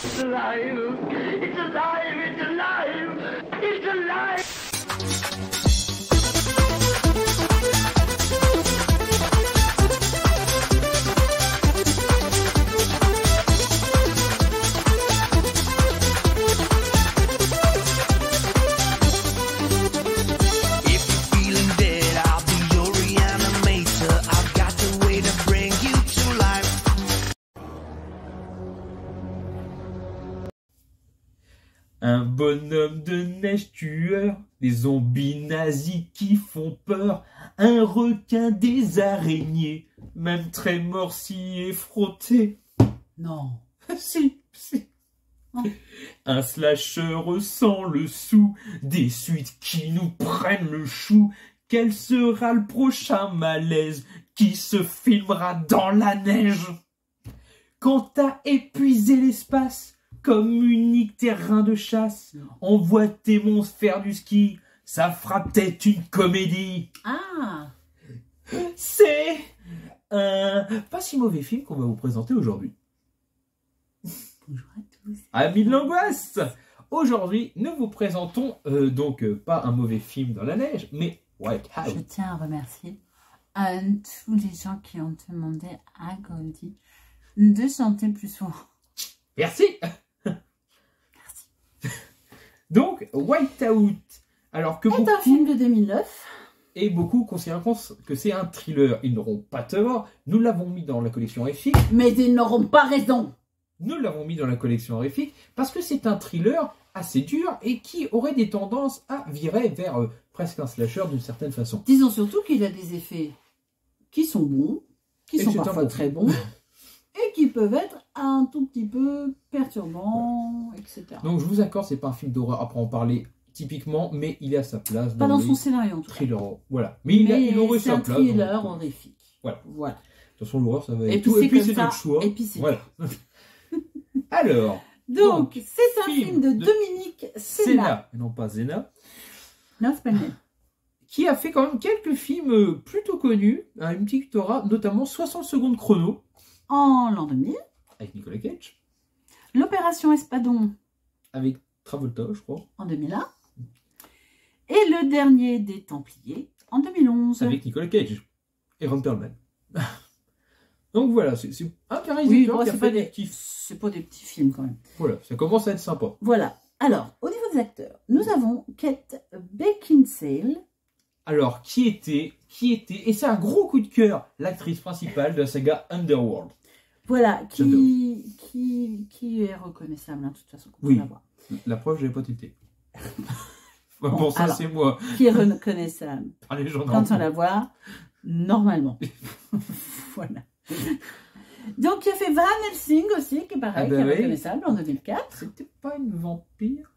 It's alive! It's alive! It's alive! It's alive! Un bonhomme de neige tueur, des zombies nazis qui font peur, un requin, des araignées, même très morcillé, frotté. Non. Si. Oh. Un slasher sans le sou, des suites qui nous prennent le chou. Quel sera le prochain malaise qui se filmera dans la neige? Quand t'as épuisé l'espace, comme unique terrain de chasse, on voit tes monstres faire du ski, ça fera peut-être une comédie. Ah. C'est un pas si mauvais film qu'on va vous présenter aujourd'hui. Bonjour à tous. Amis de l'angoisse, aujourd'hui nous vous présentons pas un mauvais film dans la neige, mais White House. Je tiens à remercier tous les gens qui ont demandé à Goldie de chanter plus souvent. Merci. Donc, Whiteout, alors que C'est un film de 2009. Et beaucoup considèrent que c'est un thriller. Ils n'auront pas tort. Nous l'avons mis dans la collection horrifique. Mais ils n'auront pas raison. Nous l'avons mis dans la collection horrifique parce que c'est un thriller assez dur et qui aurait des tendances à virer vers presque un slasher d'une certaine façon. Disons surtout qu'il a des effets qui sont bons, qui sont parfois très bons, et qui peuvent être un tout petit peu perturbants, etc. Donc je vous accorde, c'est pas un film d'horreur, après en parler typiquement, mais il est à sa place. Pas dans son scénario en tout cas. Thriller, voilà. Mais il aurait sa place. C'est un thriller horrifique. Voilà. Voilà. De toute façon, l'horreur, ça va être Et tout. Et puis c'est ça, notre choix. Et puis c'est voilà. Alors. Donc c'est un film de Dominique Sena. Et non pas Zena. Non, c'est pas le même. Qui a fait quand même quelques films plutôt connus, à une petite aura, notamment 60 secondes chrono. En l'an 2000. Avec Nicolas Cage. L'Opération Espadon. Avec Travolta, je crois. En 2001. Et le dernier des Templiers, en 2011. Avec Nicolas Cage. Et Ron Perlman. Donc voilà, c'est un réalisateur qui a fait des petits... C'est pas des petits films quand même. Voilà, ça commence à être sympa. Voilà. Alors, au niveau des acteurs, nous avons Kate Beckinsale. Alors, qui était, et c'est un gros coup de cœur, l'actrice principale de la saga Underworld. Voilà, qui est reconnaissable, hein, de toute façon. Oui, la preuve, je n'avais pas tilté. Bon, ça, c'est moi. Qui est reconnaissable par les gens quand on la voit, normalement. Voilà. Donc, il a fait Van Helsing aussi, qui est pareil, qui est reconnaissable, en 2004. C'était pas une vampire?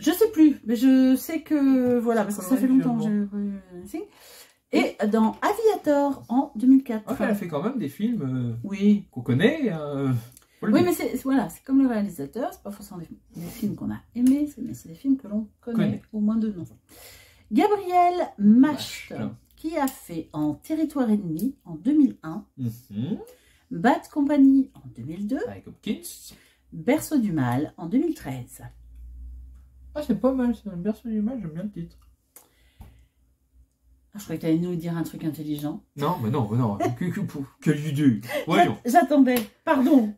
Je sais plus, mais je sais que, voilà, parce que ça fait longtemps que j'ai vu Van Helsing. Et dans Aviator en 2004. Okay, elle a fait quand même des films oui. qu'on connaît. Oui, mais c'est voilà, comme le réalisateur, c'est pas forcément des films qu'on a aimés, mais c'est des films que l'on connaît, au moins de nom. Gabriel Macht, qui a fait En Territoire ennemi en 2001, Bad Company en 2002, avec Hopkins, Berceau du mal en 2013. Ah, c'est pas mal, c'est un Berceau du mal, j'aime bien le titre. Je croyais que tu allais nous dire un truc intelligent. Non, mais non, quelle idée. Voyons. J'attendais, pardon.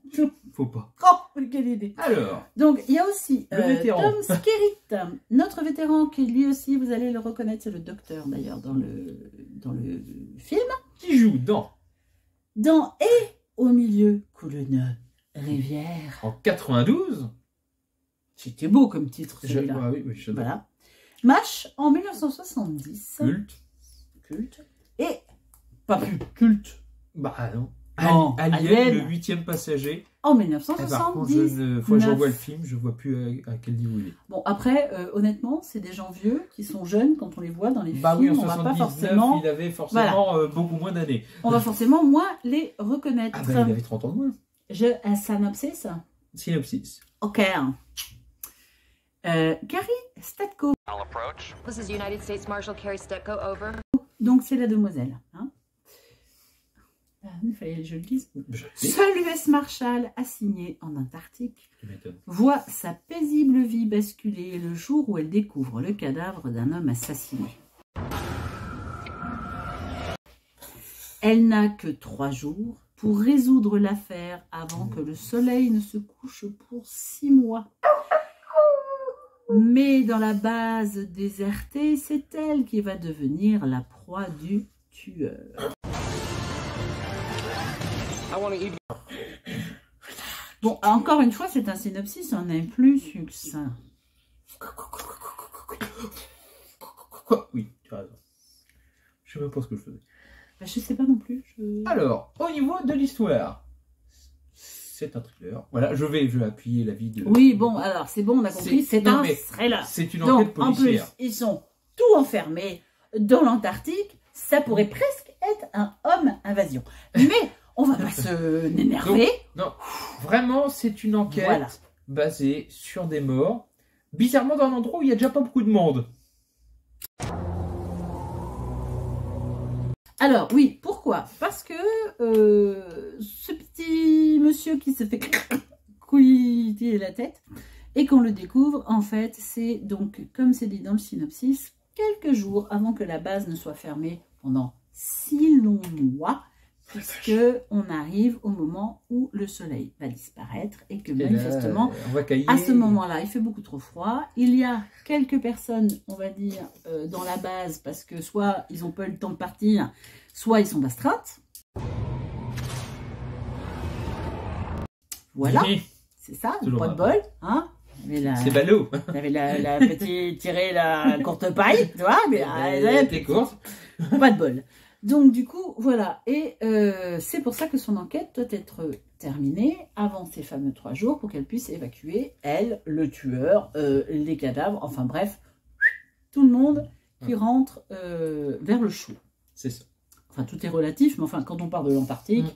Faut pas. Oh, quelle idée. Alors. Donc, il y a aussi Tom Skerritt, notre vétéran, qui lui aussi, vous allez le reconnaître, c'est le docteur d'ailleurs dans le film. Qui joue dans Et au milieu coule une rivière. En 92. C'était beau comme titre celui-là. Ah oui, voilà. MASH en 1970. Culte. Et pas plus culte. Bah non. Non, Alien, le 8e passager. En 1970. Par contre, fois que je revois le film, je vois plus à quel niveau il est. Bon, après, honnêtement, c'est des gens vieux qui sont jeunes quand on les voit dans les films. Oui, en on va pas 79, forcément... il avait forcément beaucoup moins d'années. On va forcément moins les reconnaître. Ah bah, il avait 30 ans de moins. Un synopsis. Synopsis. Ok. Carrie Statko. This is United States Marshal Carrie Stetko, over. Donc c'est la demoiselle. Hein. Il fallait que je le dise. Je sais. Seul US Marshall, assigné en Antarctique, Tu m'étonnes. voit sa paisible vie basculer le jour où elle découvre le cadavre d'un homme assassiné. Elle n'a que 3 jours pour résoudre l'affaire avant que le soleil ne se couche pour 6 mois. Mais dans la base désertée, c'est elle qui va devenir la proie du tueur. Bon, encore une fois, c'est un synopsis, on n'est plus succinct. Quoi? Oui, tu as raison. Je sais même pas ce que je faisais. Ben, je sais pas non plus. Alors, au niveau de l'histoire, c'est un thriller. Voilà, je vais appuyer l'avis de... Oui, bon, alors c'est bon, on a compris, c'est un thriller. C'est une enquête Donc, policière. en plus, ils sont tout enfermés dans l'Antarctique. Ça pourrait presque être un homme invasion. Mais on va pas se n'énerver. Non, vraiment, c'est une enquête Voilà. basée sur des morts. Bizarrement, dans un endroit où il n'y a déjà pas beaucoup de monde. Alors, oui, pourquoi? Parce que ce petit monsieur qui se fait couiller la tête et qu'on le découvre, en fait, c'est donc, comme c'est dit dans le synopsis, quelques jours avant que la base ne soit fermée pendant 6 longs mois, puisque on arrive au moment où le soleil va disparaître et que manifestement, on va cailler. à ce moment-là, il fait beaucoup trop froid. Il y a quelques personnes, on va dire, dans la base, parce que soit ils n'ont pas eu le temps de partir, soit ils sont d'astreinte. Voilà, Oui, c'est ça, toujours pas de mal. bol. Hein. c'est ballot. Il y avait la petite tirée, la courte paille, tu vois, mais T'es courte. pas de bol. Donc du coup, voilà, et c'est pour ça que son enquête doit être terminée avant ces fameux 3 jours pour qu'elle puisse évacuer, elle, le tueur, les cadavres, enfin bref, tout le monde qui rentre vers le chaud. C'est ça. Enfin, tout est relatif, mais enfin, quand on parle de l'Antarctique,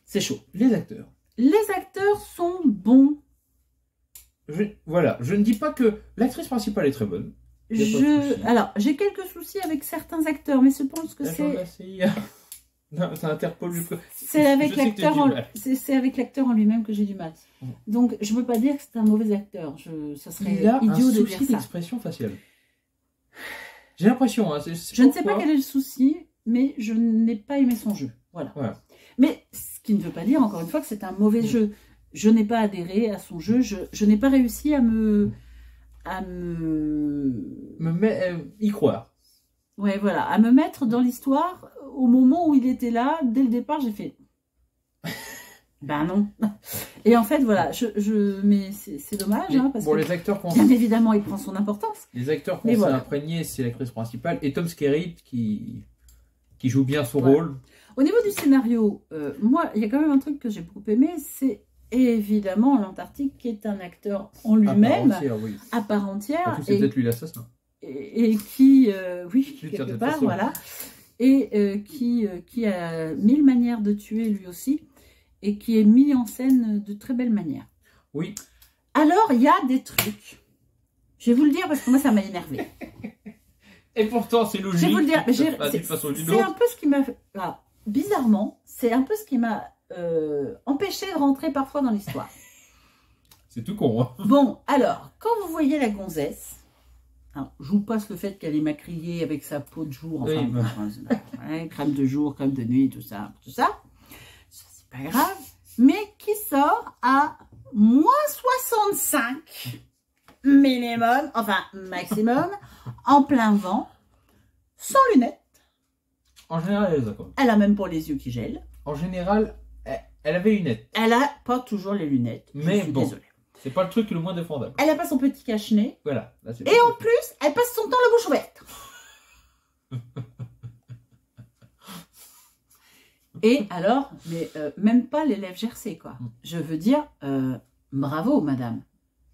c'est chaud. Les acteurs. Les acteurs sont bons. Voilà, je ne dis pas que l'actrice principale est très bonne. Y a pas de souci. Alors, j'ai quelques soucis avec certains acteurs, mais je pense que Agent de c'est... la CIA. Non, c'est Interpol. C'est avec Je sais que t'as l'acteur du en... mal. c'est avec l'acteur en lui-même que j'ai du mal. Donc, je ne peux pas dire que c'est un mauvais acteur. Ça serait Il a un idiot de dire souci ça. d'expression faciale. J'ai l'impression. Hein, Je ne sais pas quel est le souci, mais je n'ai pas aimé son jeu. Voilà. Mais ce qui ne veut pas dire, encore une fois, que c'est un mauvais jeu. Je n'ai pas adhéré à son jeu. Je n'ai pas réussi à y croire. Ouais, voilà, à me mettre dans l'histoire au moment où il était là. Dès le départ, j'ai fait... Ben non. Et en fait, voilà, mais c'est dommage, hein, parce que les acteurs bien évidemment, il prend son importance. Les acteurs qu'on Mais s'est voilà. imprégné, c'est l'actrice principale et Tom Skerritt qui joue bien son rôle. Au niveau du scénario, moi, il y a quand même un truc que j'ai beaucoup aimé, c'est évidemment l'Antarctique, qui est un acteur en lui-même, Oui. à part entière, C'est peut-être lui l'assassin. et qui, oui, D'une quelque certaine part, façon. voilà, et qui a 1000 manières de tuer lui aussi, et qui est mis en scène de très belle manière. Oui. Alors, il y a des trucs. Je vais vous le dire parce que moi, ça m'a énervé. Et pourtant, c'est logique. Je vais vous le dire. D'une façon ou d'une C'est un autre. peu ce qui m'a... Ah, bizarrement, c'est un peu ce qui m'a empêché de rentrer parfois dans l'histoire. C'est tout con. Hein. Bon, alors, quand vous voyez la gonzesse, alors, je vous passe le fait qu'elle est maquillée avec sa peau de jour, enfin, ouais, crème de jour, crème de nuit, tout ça, c'est pas grave, mais qui sort à -65 minimum, enfin maximum, en plein vent, sans lunettes. En général, elle les a quand même. Elle a même pas les yeux qui gèlent. En général, elle avait une nette. Elle a pas toujours les lunettes. Mais je suis bon. désolée. C'est pas le truc le moins défendable. Elle a pas son petit cache-nez. Voilà. Là, c'est Et en plus, elle passe son temps la bouche ouverte. Et alors, mais même pas les lèvres gercées, quoi. Je veux dire, bravo, madame.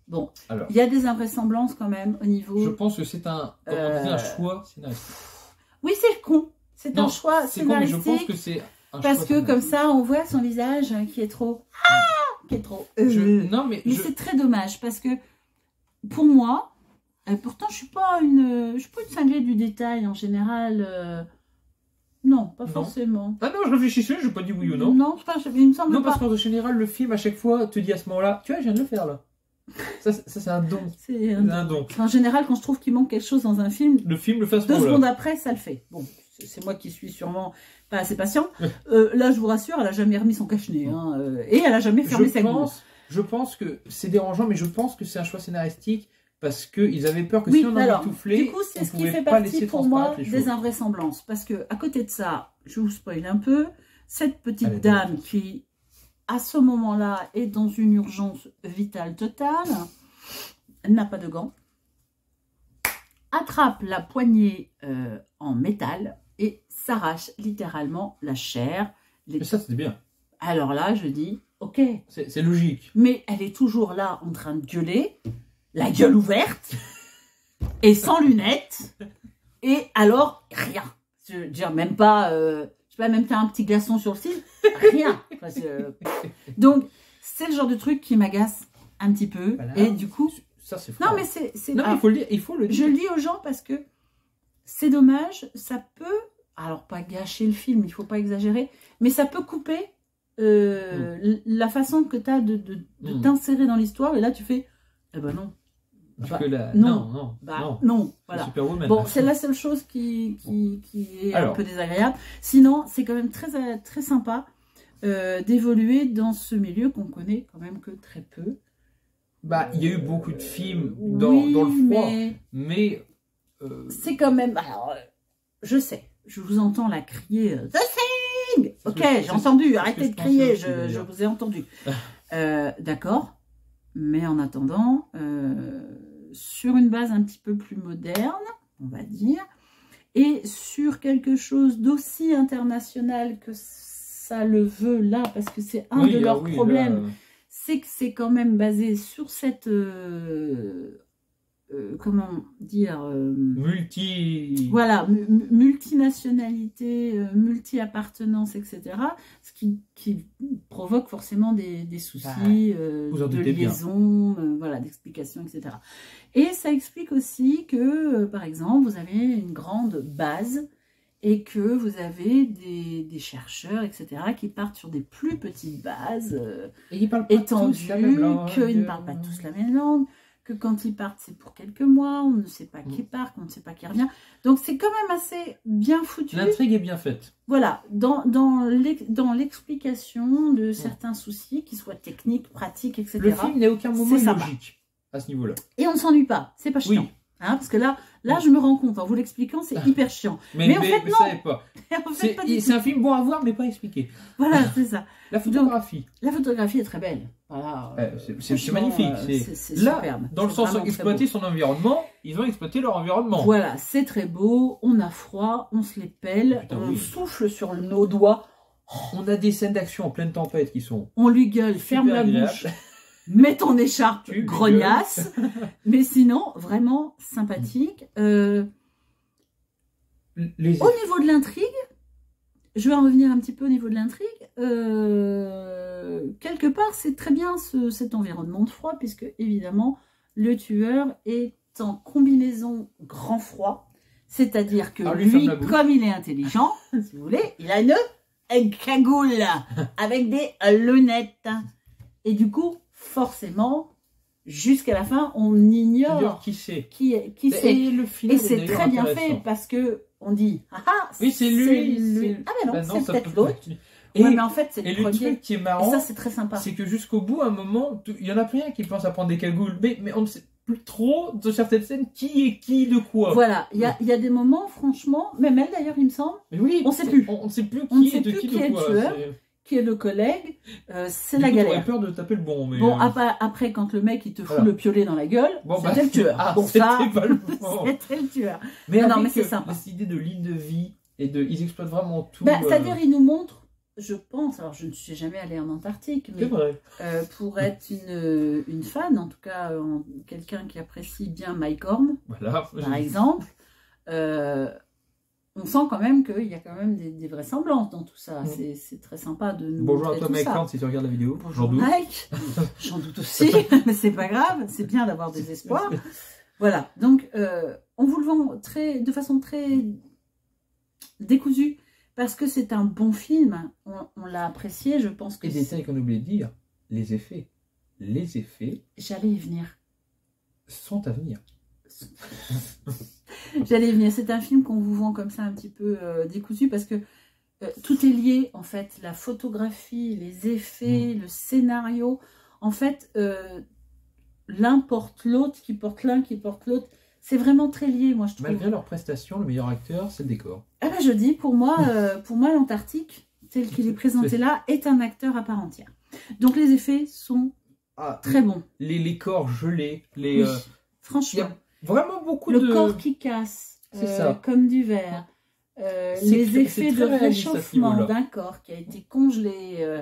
Bon, Alors, il y a des invraisemblances quand même au niveau... je pense que c'est un choix scénaristique. Oui, c'est con. C'est Non, un choix c'est con, mais je pense scénaristique. que c'est un Parce choix que comme scénaristique. ça, on voit son visage qui est trop... qui est trop... Non, mais Mais c'est très dommage parce que pour moi, pourtant je suis pas une cinglée du détail en général. Non, pas Non. forcément. Ah non, je réfléchissais, je n'ai pas dit oui ou non. Non, il me semble Non, pas. parce qu'en général, le film, à chaque fois, te dit à ce moment-là, tu vois, je viens de le faire, là. Ça c'est un don. C'est Un don. En général, quand je trouve qu'il manque quelque chose dans un film, Le film le fait à ce 2 moment-là. secondes après, ça le fait. Bon, c'est moi qui suis sûrement pas assez patient. Là, je vous rassure, elle a jamais remis son cache-nez. Hein, et elle a jamais fermé sa gueule. Je pense que c'est dérangeant, mais je pense que c'est un choix scénaristique parce qu'ils avaient peur que Oui, si on en alors, étoufflait, du coup, c'est on ce qui pouvait fait pas partie laisser pour moi transparaître les des choses. invraisemblances. Parce que à côté de ça, je vous spoil un peu, cette petite Allez, dame vas-y. qui, à ce moment-là, est dans une urgence vitale totale, n'a pas de gants, attrape la poignée en métal et s'arrache littéralement la chair. Mais ça, c'était bien. Alors là, je dis, ok, C'est logique. mais elle est toujours là en train de gueuler, la gueule ouverte, et sans lunettes, et alors, rien. Je veux dire, même pas, je sais pas, même t'as un petit glaçon sur le cil, rien. Enfin, donc, c'est le genre de truc qui m'agace un petit peu, Voilà. et du coup... Ça, c'est Non, fort. mais c'est... Non, mais il faut le dire. Il faut le Je dire. le dis aux gens parce que c'est dommage, ça peut, alors pas gâcher le film, il faut pas exagérer, mais ça peut couper la façon que tu as de t'insérer dans l'histoire, et là tu fais, eh ben non. Parce Bah, que là, non. non. Bah, non. non, C'est voilà. Superwoman. Bon, c'est la seule chose qui est Alors. un peu désagréable. Sinon, c'est quand même très, très sympa d'évoluer dans ce milieu qu'on connaît quand même que très peu. Bah, il y a eu beaucoup de films Oui, dans le froid, mais mais c'est quand même... Alors, je sais, je vous entends la crier « The Thing !» Ok, j'ai entendu, arrêtez de crier, je vous ai entendu. D'accord, mais en attendant, sur une base un petit peu plus moderne, on va dire, et sur quelque chose d'aussi international que ça le veut là, parce que c'est un de leurs problèmes, c'est que c'est quand même basé sur cette... comment dire voilà, multinationalité, multi-appartenance, etc. Ce qui provoque forcément des soucis de liaison, voilà, d'explication, etc. Et ça explique aussi que, par exemple, vous avez une grande base et que vous avez des chercheurs, etc., qui partent sur des plus petites bases étendues, qu'ils ne parlent pas tous la même langue, que quand ils partent, c'est pour quelques mois, on ne sait pas qui part, on ne sait pas qui revient. Donc c'est quand même assez bien foutu. L'intrigue est bien faite. Voilà, dans l'explication de certains soucis, qu'ils soient techniques, pratiques, etc. Le film n'est aucun moment illogique à ce niveau-là. Et on ne s'ennuie pas, c'est pas chiant. Oui. Hein, parce que là je me rends compte, en vous l'expliquant, c'est hyper chiant. Mais en fait, non. C'est un film bon à voir, mais pas expliqué. Voilà, c'est ça. La photographie. Donc, la photographie est très belle. Voilà. C'est magnifique. C'est là, superbe. dans le sens d'exploiter son environnement, ils ont exploité leur environnement. Voilà, c'est très beau. On a froid, on se les pèle, putain, on souffle sur nos doigts. On a des scènes d'action en pleine tempête qui sont... On lui gueule, ferme la bouche. Mets ton écharpe, grognasse. Mais sinon, vraiment sympathique. Au niveau de l'intrigue, je vais en revenir un petit peu au niveau de l'intrigue. Quelque part, c'est très bien cet environnement de froid, puisque évidemment, le tueur est en combinaison grand froid. C'est-à-dire que lui, comme il est intelligent, si vous voulez, il a une cagoule avec des lunettes. Et du coup, forcément, jusqu'à la fin, on ignore qui c'est. Qui c'est. Et c'est très bien fait parce que on dit oui, c'est lui. Ah mais non, c'est peut-être l'autre. Mais en fait, c'est le premier. Truc qui est marrant, et ça, c'est très sympa. C'est que jusqu'au bout, à un moment, il y en a plein qui pensent à prendre des cagoules, mais on ne sait plus trop de certaines scènes qui est qui de quoi. Voilà, il y a des moments, franchement, même elle d'ailleurs, il me semble, mais oui, on ne sait plus. On ne sait plus qui est de qui de quoi. Qui est le collègue, c'est la galère. J'aurais peur de taper le bon. Mais bon, après, quand le mec il te fout le piolet dans la gueule, c'était le tueur. Ah, bon, ça, c'était le tueur. Mais non, mais c'est sympa. Cette idée de ligne de vie, et ils exploitent vraiment tout. C'est-à-dire, ils nous montrent, je pense, alors je ne suis jamais allée en Antarctique, mais pour être une fan, en tout cas, quelqu'un qui apprécie bien Mike Horn, par exemple, on sent quand même qu'il y a quand même des vraisemblances dans tout ça. C'est très sympa de nous Bonjour à toi, Mike Horn, si tu regardes la vidéo. Bonjour Mike, j'en doute aussi, mais c'est pas grave, c'est bien d'avoir des espoirs. Voilà, donc on vous le vend de façon très décousue, parce que c'est un bon film. On l'a apprécié, je pense que... Et détail qu'on oublie de dire, les effets. Les effets J'allais y venir. sont à venir. J'allais y venir. C'est un film qu'on vous vend comme ça un petit peu décousu parce que tout est lié, en fait. La photographie, les effets, le scénario. En fait, l'un porte l'autre, qui porte l'un, qui porte l'autre. C'est vraiment très lié, moi, je trouve. Malgré leur prestation, le meilleur acteur, c'est le décor. Ah ben, je dis, pour moi, l'Antarctique, tel qu'il est présenté là, est un acteur à part entière. Donc, les effets sont très bons. Les corps gelés, les... Oui, franchement. Il y a vraiment beaucoup le de... corps qui casse, ça. comme du verre. Les effets de réchauffement d'un corps qui a été congelé.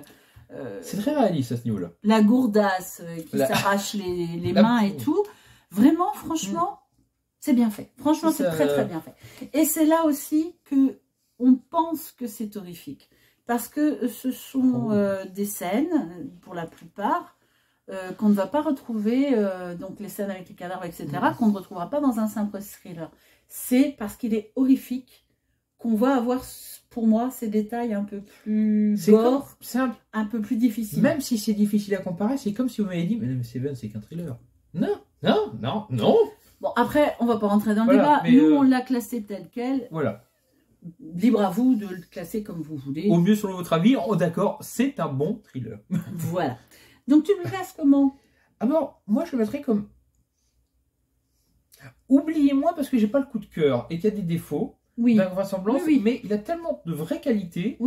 C'est très réaliste à ce niveau-là. La gourdasse qui s'arrache les mains et tout. Vraiment, franchement, c'est bien fait. Franchement, c'est très très bien fait. Et c'est là aussi que on pense que c'est horrifique. Parce que ce sont des scènes, pour la plupart, qu'on ne va pas retrouver, donc les scènes avec les cadavres, etc., qu'on ne retrouvera pas dans un simple thriller. C'est parce qu'il est horrifique qu'on va avoir, pour moi, ces détails un peu plus gore, un peu plus difficiles. Même si c'est difficile à comparer, c'est comme si vous m'avez dit, mais Seven, c'est qu'un thriller. Non, non, non, non. Bon, après, on va pas rentrer dans le débat. Nous, on l'a classé tel quel. Voilà. Libre à vous de le classer comme vous voulez. Au mieux, selon votre avis, d'accord, c'est un bon thriller. Voilà. Donc, tu le classes comment? Alors, moi, je le mettrais comme... Oubliez-moi parce que j'ai pas le coup de cœur et qu'il y a des défauts d'invraisemblance, mais il a tellement de vraies qualités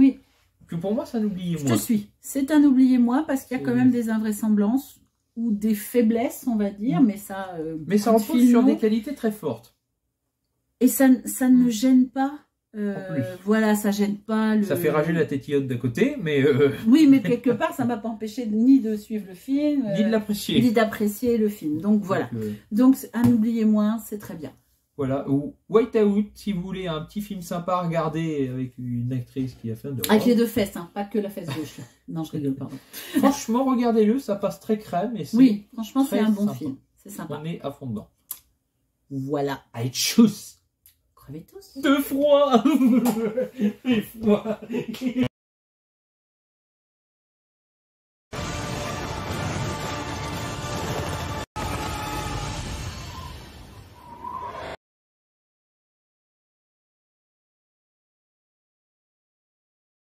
que pour moi, c'est un oubliez-moi. Je te suis. C'est un oubliez-moi parce qu'il y a quand même des invraisemblances ou des faiblesses, on va dire, mais ça... mais ça repose sur des qualités très fortes. Et ça ne me gêne pas. Voilà, ça gêne pas. Ça fait rager la tétillonne d'à côté, mais... Oui, mais quelque part, ça m'a pas empêché ni de suivre le film, ni de l'apprécier. Ni d'apprécier le film. Donc voilà. Donc un oubliez-moi, c'est très bien. Voilà, ou Whiteout, si vous voulez un petit film sympa à regarder avec une actrice qui a fait de... Avec les deux fesses, hein, pas que la fesse gauche. Non, je rigole, pardon. Franchement, regardez-le, ça passe très crème. Et oui, franchement, c'est un bon film. C'est sympa. On est à fond dedans. Voilà. Allez, tchuss. Crevez tous. De froid. De froid.